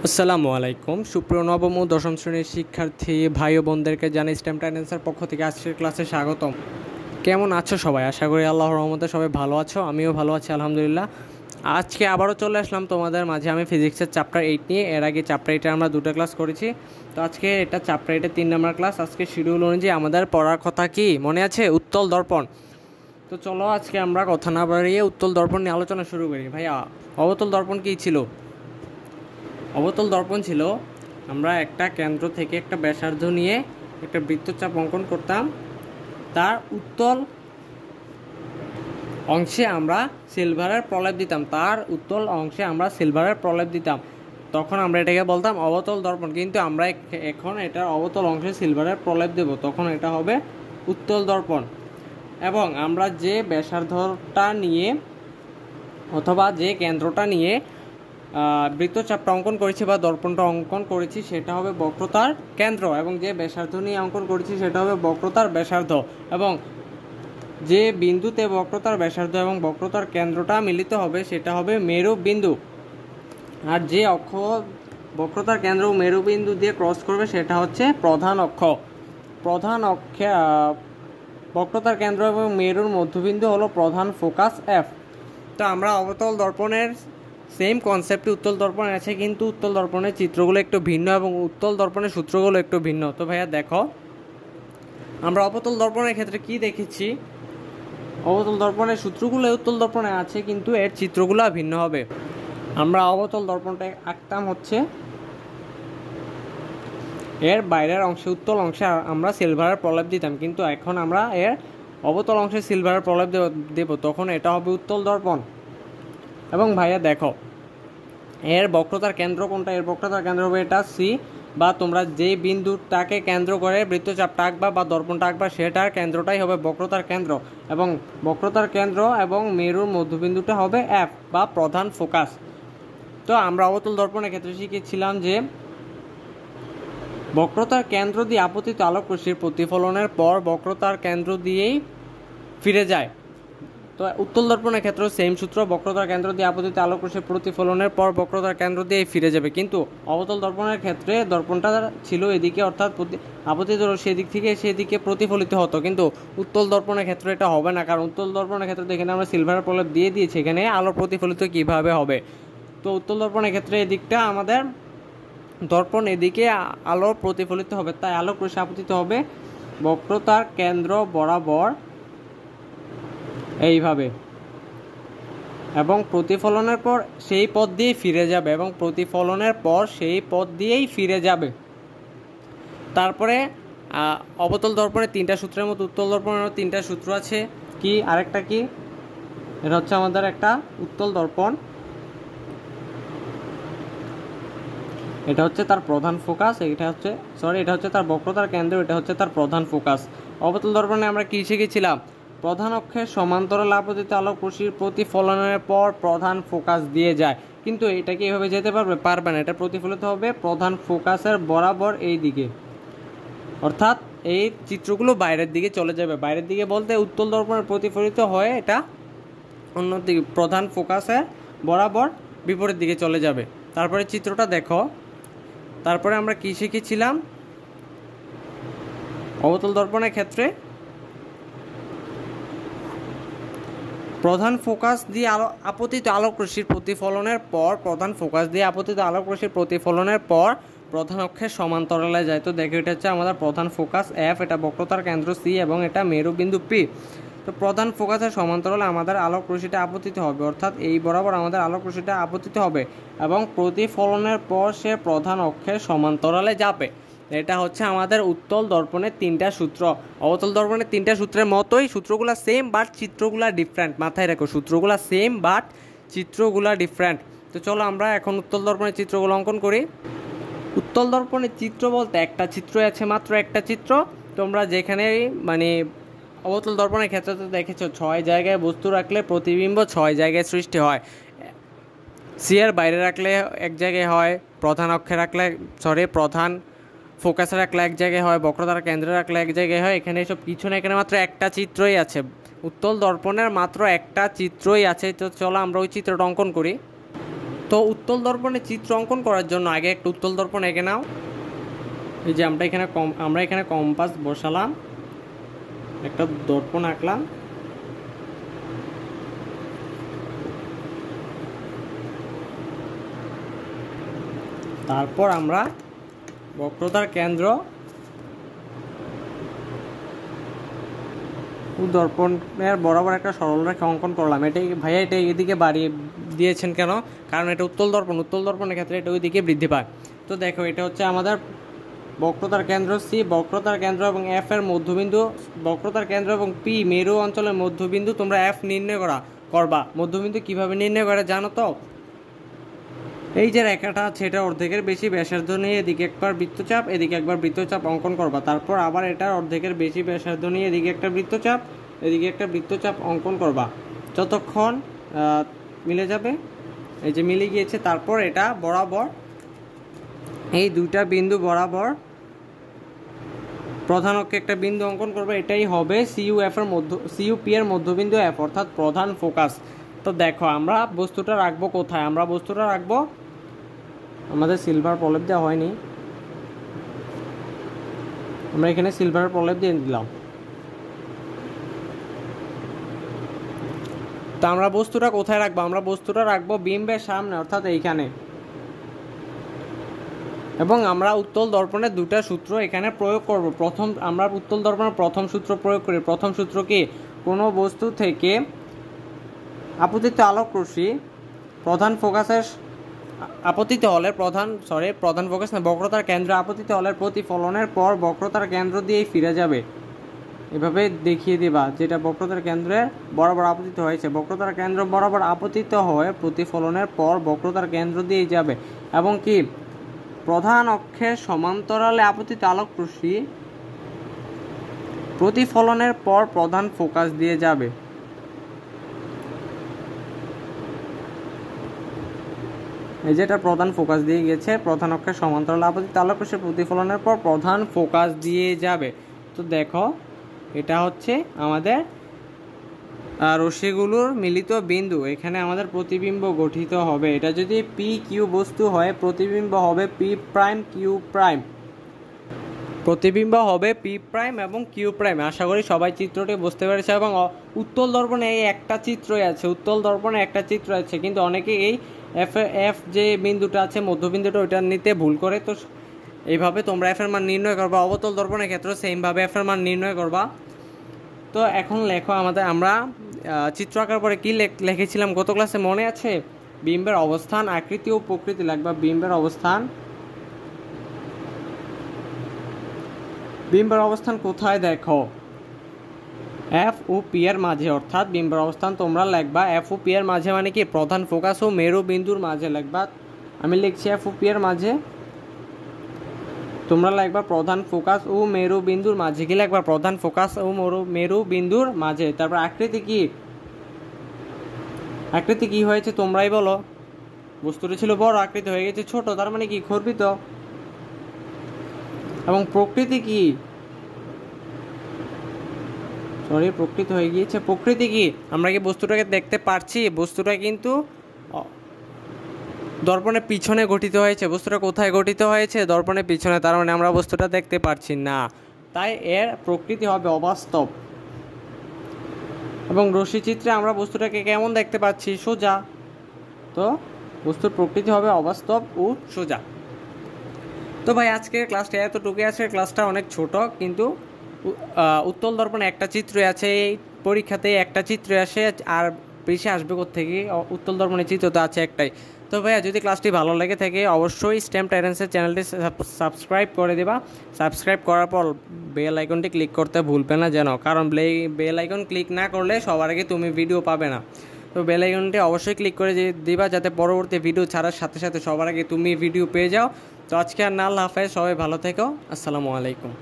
আসসালামু আলাইকুম সুপ্রিয় নবম ও দশম শ্রেণীর শিক্ষার্থী ভাই ও বোনদেরকে জানাই স্টেম টাইনেন্সের পক্ষ থেকে আজকের ক্লাসে স্বাগতম। কেমন আছো সবাই? আশা করি আল্লাহর রহমতে সবাই ভালো আছো, আমিও ভালো আছি আলহামদুলিল্লাহ। আজকে আবারও চলে আসলাম তোমাদের মাঝে আমি ফিজিক্সের চ্যাপ্টার 8 নিয়ে। এর আগে চ্যাপ্টার 8 আমরা দুটো ক্লাস করেছি, তো আজকে এটা চ্যাপ্টার 8 3 নম্বর ক্লাস। আজকে শিডিউল অনুযায়ী আমাদের পড়ার কথা কি মনে আছে? উত্তল দর্পণ। তো চলো আজকে আমরা কথা না বাড়িয়ে উত্তল দর্পণ নিয়ে আলোচনা শুরু করি। ভাইয়া, অবতল দর্পণ কী ছিল? অবতল দর্পণ ছিল আমরা একটা কেন্দ্র থেকে একটা ব্যাসার্ধ নিয়ে একটা বৃত্তচাপ অঙ্কন করতাম, তার উত্তল অংশে আমরা সিলভারের প্রলেপ দিতাম, তখন আমরা এটাকে বলতাম অবতল দর্পণ। কিন্তু আমরা এখন এটার অবতল অংশে সিলভারের প্রলেপ দেব, তখন এটা হবে উত্তল দর্পণ। এবং আমরা যে ব্যাসার্ধটা নিয়ে অথবা যে কেন্দ্রটা নিয়ে বৃত্তচাপটা অঙ্কন করেছি বা দর্পণটা অঙ্কন করেছি সেটা হবে বক্রতার কেন্দ্র, এবং যে ব্যাসার্ধ নিয়ে অঙ্কন করেছি সেটা হবে বক্রতার ব্যাসার্ধ। এবং যে বিন্দুতে বক্রতার ব্যাসার্ধ এবং বক্রতার কেন্দ্রটা মিলিত হবে সেটা হবে মেরু বিন্দু। আর যে অক্ষ বক্রতার কেন্দ্র ও মেরু বিন্দু দিয়ে ক্রস করবে সেটা হচ্ছে প্রধান অক্ষ। প্রধান অক্ষে বক্রতার কেন্দ্র এবং মেরুর মধ্যবিন্দু হলো প্রধান ফোকাস এফ। তো আমরা অবতল দর্পণের সেম কনসেপ্টে উত্তল দর্পণ আছে, কিন্তু উত্তল দর্পণের চিত্রগুলো একটু ভিন্ন এবং উত্তল দর্পণের সূত্রগুলো একটু ভিন্ন। তো ভাইয়া দেখো, আমরা অবতল দর্পণের ক্ষেত্রে কি দেখেছি? অবতল দর্পণের সূত্রগুলো উত্তল দর্পণে আছে, কিন্তু এর চিত্রগুলো ভিন্ন হবে। আমরা অবতল দর্পণটা আঁকতাম হচ্ছে এর বাইরের অংশে, উত্তল অংশে আমরা সিলভারের প্রলেপ দিতাম, কিন্তু এখন আমরা এর অবতল অংশে সিলভারের প্রলেপ দেব, তখন এটা হবে উত্তল দর্পণ। এবং ভাইয়া দেখো, এর বক্রতার কেন্দ্র কোনটা? এর বক্রতার কেন্দ্র হবে এটা সি, বা তোমরা যেই বিন্দুটাকে কেন্দ্র করে বৃত্তচাপটা আঁকবা বা দর্পণটা আঁকবা সেটার কেন্দ্রটাই হবে বক্রতার কেন্দ্র, এবং বক্রতার কেন্দ্র এবং মেরুর মধ্যবিন্দুটা হবে এফ বা প্রধান ফোকাস। তো আমরা অবতল দর্পণের ক্ষেত্রে শিখেছিলাম যে বক্রতার কেন্দ্র দিয়ে আপতিত আলোক রশ্মির প্রতিফলনের পর বক্রতার কেন্দ্র দিয়েই ফিরে যায়। তো উত্তল দর্পণের ক্ষেত্রে সেম সূত্র, বক্রতার কেন্দ্র দিয়ে আপতিত আলোক রশ্মির প্রতিফলনের পর বক্রতার কেন্দ্র দিয়েই ফিরে যাবে। কিন্তু অবতল দর্পণের ক্ষেত্রে দর্পণটা ছিল এদিকে, অর্থাৎ আপতিত রশ্মি এদিক থেকে সেদিকে প্রতিফলিত হতো, কিন্তু উত্তল দর্পণের ক্ষেত্রে এটা হবে না, কারণ উত্তল দর্পণের ক্ষেত্রে এখানে আমরা সিলভার প্রলেপ দিয়ে দিয়েছি, এখানে আলো প্রতিফলিত কিভাবে হবে? তো উত্তল দর্পণের ক্ষেত্রে এদিকটা আমাদের দর্পণ এদিকে আলো প্রতিফলিত হবে, তাই আলোক রশ্মি আপতিত হবে বক্রতার কেন্দ্র বরাবর এইভাবে, এবং প্রতিফলনের পর সেই পথ দিয়েই ফিরে যাবে। তারপরে অবতল দর্পণের তিনটা সূত্রের মতো উত্তল দর্পণেরও তিনটা সূত্র আছে। কি? আরেকটা কি? এটা হচ্ছে আমাদের একটা উত্তল দর্পণ, এটা হচ্ছে তার প্রধান ফোকাস, এটা হচ্ছে তার বক্রতার কেন্দ্র, এটা হচ্ছে তার প্রধান ফোকাস। অবতল দর্পণে আমরা কি শিখেছিলাম? প্রধান অক্ষের সমান্তরাল আপতিত আলোক রশ্মির প্রতিফলনের পর প্রধান ফোকাস দিয়ে যায়, কিন্তু এটা কি এভাবে যেতে পারবে না, এটা প্রতিফলিত হবে প্রধান ফোকাসের বরাবর এই দিকে, অর্থাৎ এই চিত্রগুলো বাইরের দিকে চলে যাবে। বাইরের দিকে বলতে উত্তল দর্পণের প্রতিফলিত হয়ে এটা অন্যদিকে প্রধান ফোকাসের বরাবর বিপরীত দিকে চলে যাবে। তারপরে চিত্রটা দেখো, তারপরে আমরা কি শিখেছিলাম? অবতল দর্পণের ক্ষেত্রে প্রধান ফোকাস দিয়ে আপতিত আলোক রশ্মির প্রতিফলনের পর প্রধান অক্ষের সমান্তরালে যায়। তো দেখো, এটা হচ্ছে আমাদের প্রধান ফোকাস এফ, এটা বক্রতার কেন্দ্র সি, এবং এটা মেরু বিন্দু পি। তো প্রধান ফোকাসের সমান্তরালে আমাদের আলোক রশ্মিটা আপতিত হবে, অর্থাৎ এই বরাবর আমাদের আলোক রশ্মিটা আপতিত হবে, এবং প্রতিফলনের পর সে প্রধান অক্ষের সমান্তরালে যাবে। এটা হচ্ছে আমাদের উত্তল দর্পণের তিনটা সূত্র। অবতল দর্পণের তিনটা সূত্রের মতোই, সূত্রগুলো সেম বাট চিত্রগুলো ডিফারেন্ট। মাথায় রাখো, সূত্রগুলো সেম বাট চিত্রগুলো ডিফারেন্ট। তো চলো আমরা এখন উত্তল দর্পণের চিত্রগুলো অঙ্কন করি। উত্তল দর্পণের চিত্র বলতে একটা চিত্রই আছে, মাত্র একটা চিত্র। তোমরা যেখানে অবতল দর্পণের ক্ষেত্রে তো দেখেছো 6 জায়গায় বস্তু রাখলে প্রতিবিম্ব 6 জায়গায় সৃষ্টি হয়। সি এর বাইরে রাখলে এক জায়গায় হয়, প্রধান ফোকাসে রাখলে এক জায়গায় হয়, বক্রতার কেন্দ্রে রাখলে এক জায়গায় হয়। এখানে এসব কিছু না, এখানে মাত্র একটা চিত্রই আছে, উত্তল দর্পণের মাত্র একটা চিত্রই আছে। তো চলো আমরা ওই চিত্রটা অঙ্কন করি। তো তো উত্তল দর্পণে চিত্র অঙ্কন করার জন্য আগে একটা উত্তল দর্পণ এঁকে নাও। এই যে আমরা এখানে কম্পাস বসালাম, একটা দর্পণ আঁকলাম। তারপর আমরা বক্রতার কেন্দ্র দর্পণের বরাবর একটা সরলরেখা অঙ্কন করলাম। এটাই ভাইয়া এটা এদিকে বাড়িয়ে দিয়েছেন কেন? কারণ এটা উত্তল দর্পণের ক্ষেত্রে এটা ওইদিকে বৃদ্ধি পায়। তো দেখো এটা হচ্ছে আমাদের বক্রতার কেন্দ্র সি, বক্রতার কেন্দ্র এবং এফ এর মধ্যবিন্দু, বক্রতার কেন্দ্র এবং পি মেরু অঞ্চলের মধ্যবিন্দু তোমরা এফ নির্ণয় করবা। মধ্যবিন্দু কিভাবে নির্ণয় করে জানো তো? এই যে রেখাটা আছে এটা অর্ধেকের বেশি ব্যাসার্ধ নিয়ে এদিকে একবার বৃত্তচাপ, এদিকে একবার বৃত্তচাপ অঙ্কন করবা। তারপর আবার এটা অর্ধেকের বেশি ব্যাসার্ধ নিয়ে এদিকে একটা বৃত্তচাপ, এদিকে একটা বৃত্তচাপ অঙ্কন করবা যতক্ষণ মিলে যাবে। এই যে মিলে গিয়েছে। তারপর এটা বরাবর এই দুইটা বিন্দু বরাবর প্রধান অক্ষে একটা বিন্দু অঙ্কন করবে। এটাই হবে সিইউপি এর মধ্যবিন্দু এফ, অর্থাৎ প্রধান ফোকাস। তো দেখো আমরা বস্তুটা রাখবো কোথায়? আমরা বস্তুটা রাখবো, আমাদের সিলভার প্রলেপ দেওয়া হয়নি, আমরা এখানে সিলভারের প্রলেপ দিয়ে দিলাম। তো আমরা বস্তুটা কোথায় রাখবো? আমরা বস্তুটা রাখবো বিম্বের সামনে, অর্থাৎ এইখানে। এবং আমরা উত্তল দর্পণের দুটা সূত্র এখানে প্রয়োগ করব। আমরা উত্তল দর্পণের প্রথম সূত্র প্রয়োগ করি। প্রথম সূত্র কি? কোনো বস্তু থেকে আপতিত আলোক রশ্মি প্রধান ফোকাসের আপতিত হলে প্রধান ফোকাস না, বক্রতার কেন্দ্র আপতিত হলের প্রতিফলনের পর বক্রতার কেন্দ্র দিয়েই ফিরে যাবে। এভাবে দেখিয়ে দিবা যেটা বক্রতার কেন্দ্রের বরাবর আপতিত হয়েছে, বক্রতার কেন্দ্র বরাবর আপতিত হয়ে প্রতিফলনের পর বক্রতার কেন্দ্র দিয়েই যাবে। এবং কি প্রধান অক্ষের সমান্তরালে আপতিত আলোক রশ্মি প্রতিফলনের পর প্রধান ফোকাস দিয়ে যাবে। এই যেটা প্রধান ফোকাস দিয়ে গেছে, প্রধান অক্ষের সমান্তরালে আপতিত আলোক রশ্মি প্রতিফলনের পর প্রধান ফোকাস দিয়ে যাবে। তো দেখো এটা হচ্ছে আমাদের রশ্মিগুলোর মিলিত বিন্দু। এখানে আমাদের প্রতিবিম্ব গঠিত হবে। এটা যদি পি কিউ বস্তু হয়, প্রতিবিম্ব হবে পি প্রাইম কিউ প্রাইম, প্রতিবিম্ব হবে পি প্রাইম এবং কিউ প্রাইম। আশা করি সবাই চিত্রটি বুঝতে পেরেছে। এবং উত্তল দর্পণে এই একটা চিত্রই আছে, উত্তল দর্পণে একটা চিত্র আছে, কিন্তু অনেকে এই এফ যে বিন্দুটা আছে মধ্যবিন্দুটা ওইটা নিতে ভুল করে। তো এইভাবে তোমরা এফ এর মান নির্ণয় করবা। অবতল দর্পণের ক্ষেত্রে সেমভাবে এফ এর মান নির্ণয় করবা। তো এখন লেখো আমরা চিত্র আঁকার পরে কি লিখেছিলাম গত ক্লাসে মনে আছে? বিম্বের অবস্থান, আকৃতি ও প্রকৃতি লাগবা। বিম্বের অবস্থান কোথায়? দেখো এফ ও পি এর মাঝে, অর্থাৎ বিম্বের অবস্থান তোমরা লিখবা এফ ও পি এর মাঝে, মানে কি প্রধান ফোকাস ও মেরু বিন্দুর মাঝে লিখবা। আমি লিখছি এফ ও পি এর মাঝে, তোমরা লিখবা প্রধান ফোকাস ও মেরু বিন্দুর মাঝে। কি লিখবা? প্রধান ফোকাস ও মেরু বিন্দুর মাঝে। তারপর আকৃতি কি হয়েছে তোমরাই বলো? বস্তুটা ছিল বড়, আকৃতি হয়ে গেছে ছোট, তার মানে কি খর্বিত। এবং প্রকৃতি কি? প্রকৃতি হয়ে গিয়েছে। প্রকৃতি কি? আমরা কি বস্তুটাকে দেখতে পারছি? বস্তুটা কিন্তু দর্পণের পিছনে গঠিত হয়েছে। বস্তুটা কোথায় গঠিত হয়েছে? দর্পণের পিছনে। তার মানে আমরা বস্তুটা দেখতে পারছি না, তাই এর প্রকৃতি হবে অবাস্তব। এবং রশ্মিচিত্রে আমরা বস্তুটাকে কেমন দেখতে পাচ্ছি? সোজা। তো বস্তুর প্রকৃতি হবে অবাস্তব ও সোজা। তো ভাই আজকের ক্লাসটা এতটুকুই আছে। ক্লাসটা অনেক ছোট, কিন্তু উত্তল দর্পণে একটা চিত্র আছে, এই পরীক্ষাতে একটা চিত্র আসে, আর বেশি আসবে কোত্থেকে? উত্তল দর্পণের চিত্র তো আছে একটাই। তো ভাইয়া যদি ক্লাসটি ভালো লেগে থাকে অবশ্যই স্টেম টাইরেন্সের চ্যানেলটি সাবস্ক্রাইব করে দেবা। সাবস্ক্রাইব করার পর বেল আইকনটি ক্লিক করতে ভুলবে না যেন, কারণ বেল আইকন ক্লিক না করলে সবার আগে তুমি ভিডিও পাবে না। তো বেল আইকনটি অবশ্যই ক্লিক করে দিবা, যাতে পরবর্তী ভিডিও ছাড়ার সাথে সাথে সবার আগে তুমি ভিডিও পেয়ে যাও। তো আজকে আর না, আল্লাহ হাফেজ, সবাই ভালো থেকো, আসসালামু আলাইকুম।